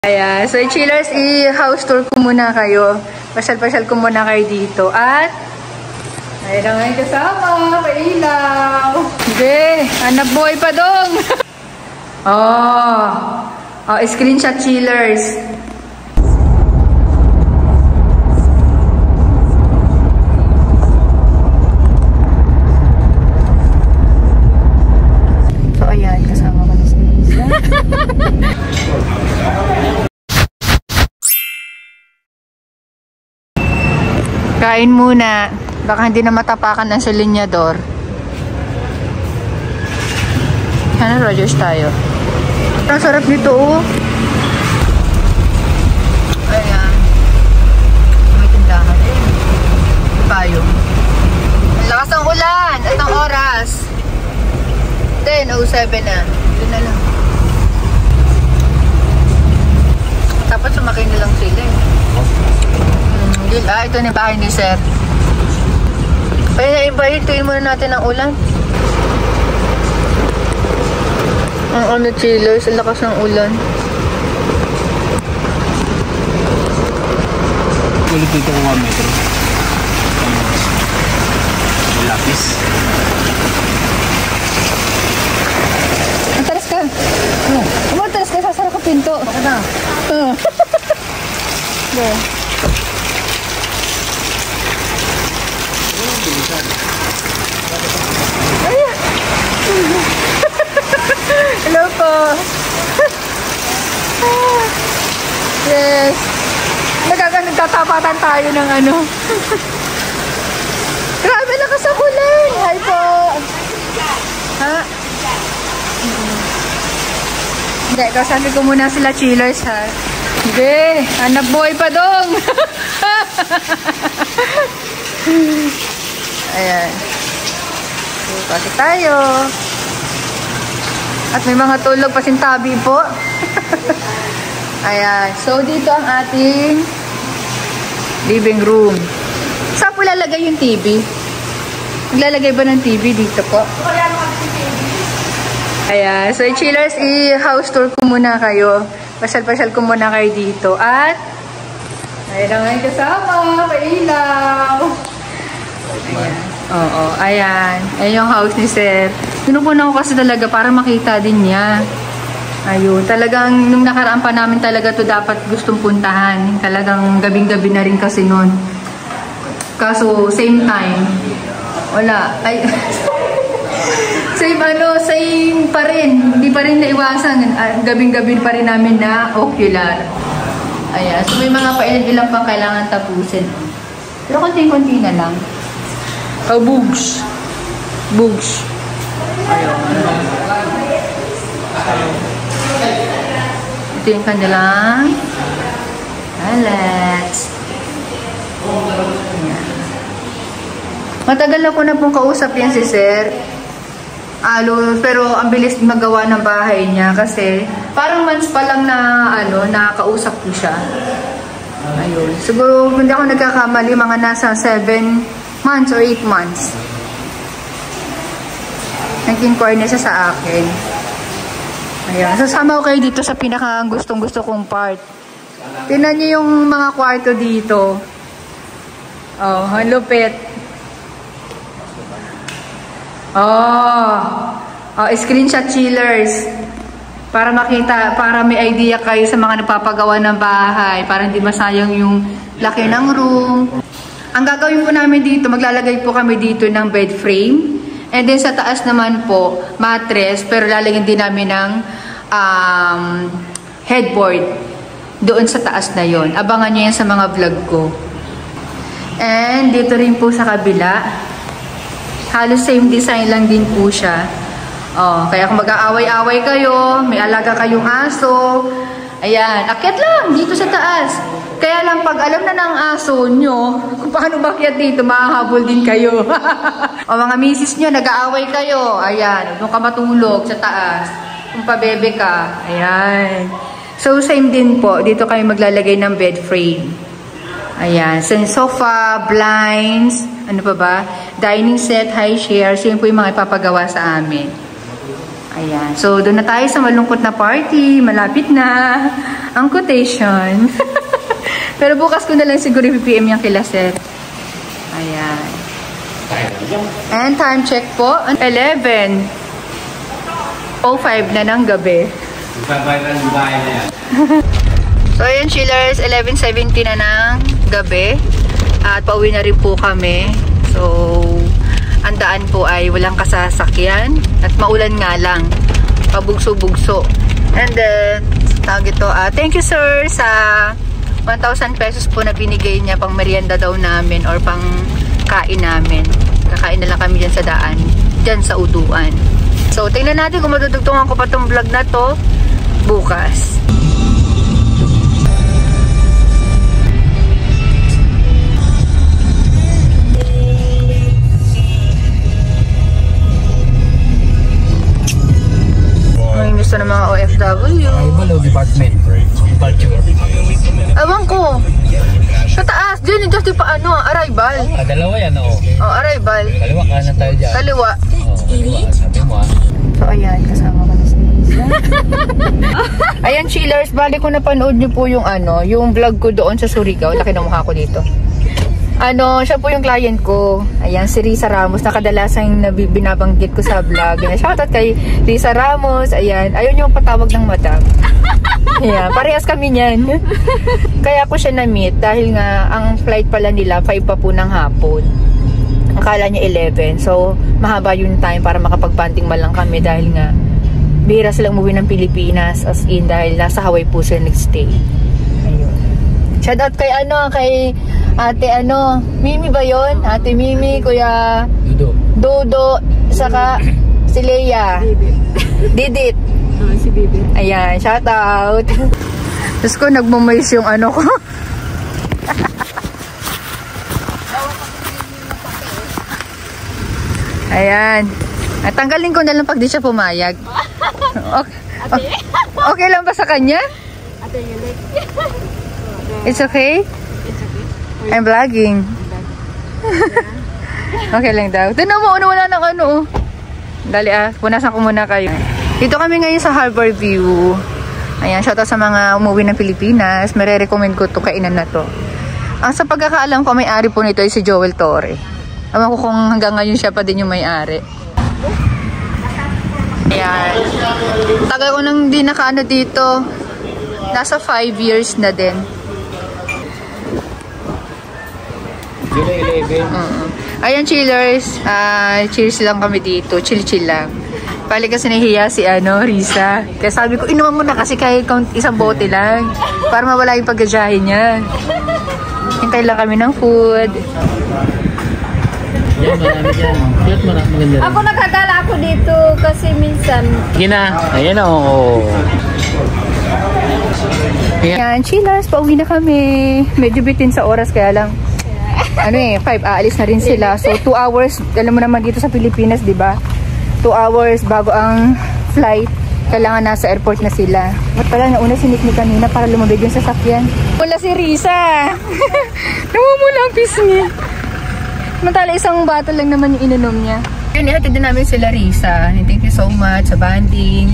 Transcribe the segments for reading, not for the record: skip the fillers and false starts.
Ayan. So, chillers, i-house tour ko muna kayo. Pasyal-pasyal ko muna kayo dito. At, ayun na ngayon kasama. Pailaw. Okay. Hanap buhay pa dong. Screenshot chillers. So, ayan. Kasama ko si Isa. Kain muna. Baka hindi na matapakan ng silinyador. Hannah Rogers tayo. Ang sarap nito, oh. Ayan. May tindahan. Payo. Ang lakas ng ulan. At ang oras. 10:07 na. Doon na lang. Tapos sumakay na lang sila, eh. Ito na bahay ni Sir. Kaya ibahin muna natin ang ulan. Ang chillers, ang lakas ng ulan. Ulit dito ko 1 metro. Lapis. Ataras ka. Ataras ka, sasara ka pinto. Bakit na? There. Ayan. Hello po. Yes. Nagtatapatan tayo ng ano. Grabe, lakas ang ulan. Hi po. Ha? Hindi, kasabi ko muna sila chillers, ha? Hindi, hanap buhay pa dong. Ayan. So, pasok tayo. At may mga tulog pasintabi po. Ayan. So, dito ang ating living room. Saan po lalagay yung TV? Maglalagay ba ng TV dito po? Ayan. So, chillers, i-house tour ko muna kayo. Pasyal-pasyal ko muna kayo dito. At, ayun na ngayon kasama. Pailaw. Ayan. Oo, ayan. Ayan yung house ni Sir. Pinupunan ko kasi talaga para makita din niya. Ayun. Talagang, nung nakaraan pa namin talaga to dapat gustong puntahan. Talagang gabing-gabi na rin kasi nun. Kaso, same time. Wala. Ay, same pa rin. Hindi pa rin naiwasan. Gabing-gabi pa rin namin na ocular. Ayan. So, may mga ilang pang kailangan tapusin. Pero konti-konti na lang. Oh, bugs. Bugs. Ayun. Ito yung kanilang toilets. Ayan. Matagal na ko na pong kausap yan si Sir. Pero ang bilis magawa ng bahay niya kasi parang months pa lang na nakausap ko siya. Ayun. Siguro hindi ako nagkakamali, mga nasa 7 months or 8 months. Nag-inquire na siya sa akin. Ayan. Sasama ko kayo dito sa pinaka gustong-gusto kong part. Tingnan niyo yung mga kwarto dito. Oh, ang lupit. Screenshot chillers. Para makita, para may idea kayo sa mga nagpapagawa ng bahay. Para hindi masayang yung laki ng room. Ang gagawin po namin dito, maglalagay po kami dito ng bed frame. And then sa taas naman po, mattress. Pero lalagyan din namin ng headboard. Doon sa taas na yon. Abangan nyo yan sa mga vlog ko. And dito rin po sa kabila. Halos same design lang din po siya. Kaya kung mag-aaway-aaway kayo, may alaga kayong aso, ayan, akyat lang dito sa taas. Kaya lang pag alam na ng aso nyo, kung paano bakyat dito, mahahabol din kayo. O mga misis nyo, nag-aaway kayo, ayan, doon ka matulog sa taas. Kung pabebe ka, ayan. So same din po, dito kayo maglalagay ng bed frame. Ayan, so sofa, blinds, ano pa ba? Dining set, high chairs, yun po yung mga ipapagawa sa amin. Ayan. So, doon na tayo sa malungkot na party. Malapit na. ang quotation. Pero bukas ko na lang siguro i-PM yung kila sir. Ayan. And time check po, 11:05 na ng gabi. So ayan chillers, 11:70 na ng gabi. At pauwi na rin po kami. So, ang daan po ay walang kasasakyan. At maulan nga lang. Pabugso-bugso. And then, tawag ito, thank you sir sa 1,000 pesos po na binigay niya pang merienda daw namin or pang kain namin. Kakain na lang kami dyan sa daan. Dyan sa Uduan. So, tingnan natin kung madudugtungan ko pa tong vlog na to bukas. Ang gusto ng mga OFW. Arrival o department? Departure. Ewan ko. Sa taas. Diyan yung just pa arrival. Dalawa yan o. Oh, arrival. Kaliwa kanan tayo dyan. Kaliwa. Kaliwa. Sabi mo So, ayan. Kasama ko na si Lisa. Ayan, chillers. Bali ko napanood niyo po yung yung vlog ko doon sa Surigao. Laki ng mukha ko dito. Siya po yung client ko. Ayan, si Risa Ramos. Nakadalasang binabanggit ko sa vlog. Shoutout kay Risa Ramos. Ayan, ayaw niyo patawag ng madam. Ayan, parehas kami niyan. Kaya ko siya na-meet dahil nga ang flight pala nila 5 pa po ng hapon. Akala niya 11. So, mahaba yung time para makapag-banding man lang kami dahil nga bihira silang umuwi ng Pilipinas as in dahil nasa Hawaii po sila nag-stay. Ayun. Shoutout kay kay Ate Mimi ba yun? Ate Mimi, Kuya Dodo, saka si Leia. Didit. Si Bibi. Ayan, shoutout. Tapos ko, nagmumoys yung ko. Ayan. At tanggalin ko na lang pag di siya pumayag. Okay, okay lang ba sa kanya? Ate, you like? It's okay? It's okay. I'm vlogging. Okay lang daw. Tignan mo, wala ng Dali punasan ko muna kayo. Dito kami ngayon sa Harbor View. Ayan, shoutout sa mga umuwi ng Pilipinas. Mere-recommend ko to kainan na to. Sa pagkakaalam ko, may-ari po nito ay si Joel Torre. Alam ko kung hanggang ngayon siya pa din yung may-ari. Ayan. Tagal ko nang di dito. Nasa 5 years na din. Ayan chillers, cheers lang kami dito, chill lang. Pali kasi nahihiya si Risa. Kaya sabi ko, inuman mo na kasi kahit isang bote lang para mawala yung paggadyahin niya. Hintay lang kami ng food. Yan, marami dyan. Maganda rin. Ako nakadala ako dito kasi minsan. Gina, ayan o. Ayan, chillers, pauwi na kami. Medyo bitin sa oras kaya lang. 5, aalis na rin sila. So, 2 hours, alam mo naman dito sa Pilipinas, di ba? 2 hours bago ang flight. Kailangan nasa airport na sila. At pala, nauna si Nick kanina para lumabig yung sasakyan. Wala si Risa. Namumula ang pisngi. Mantala, isang bottle lang naman yung ininom niya. Yun, ihatid din namin sila Risa. Thank you so much sa banding.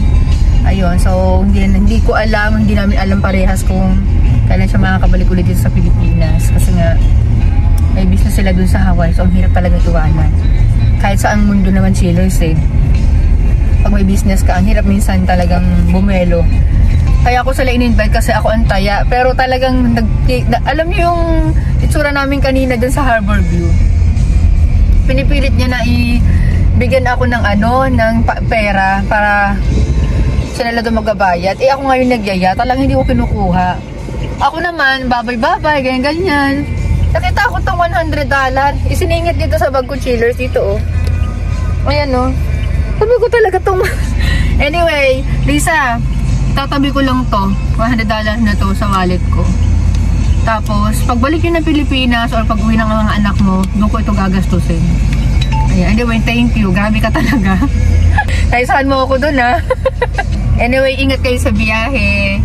Ayun, so, hindi ko alam, hindi namin alam parehas kung kailan siya makakabalik ulit dito sa Pilipinas. Kasi nga, may business sila dun sa Hawaii, so ang hirap talaga iwanan. Kahit saang mundo naman chillers pag may business ka, ang hirap minsan talagang bumelo. Kaya ako sila in-invite kasi ako ang taya. Pero talagang, alam niyo yung itsura namin kanina dun sa Harbor View. Pinipilit niya na ibigyan ako ng ng pera para sila lang doon magbabayad. Ako ngayon nagyaya, talagang hindi ko kinukuha. Ako naman, babay-babay, ganyan-ganyan. Nakita ko itong $100. Isiningit dito sa bag ko chillers dito Ayan Sabi ko talaga itong Anyway, Lisa, tatabi ko lang to. $100 na to sa wallet ko. Tapos, pagbalik yun ng Pilipinas or pag uwi ng mga anak mo, doon ko ito gagastusin. Ayan. Anyway, thank you. Grabe ka talaga. Naisahan mo ako doon Anyway, ingat kayo sa biyahe.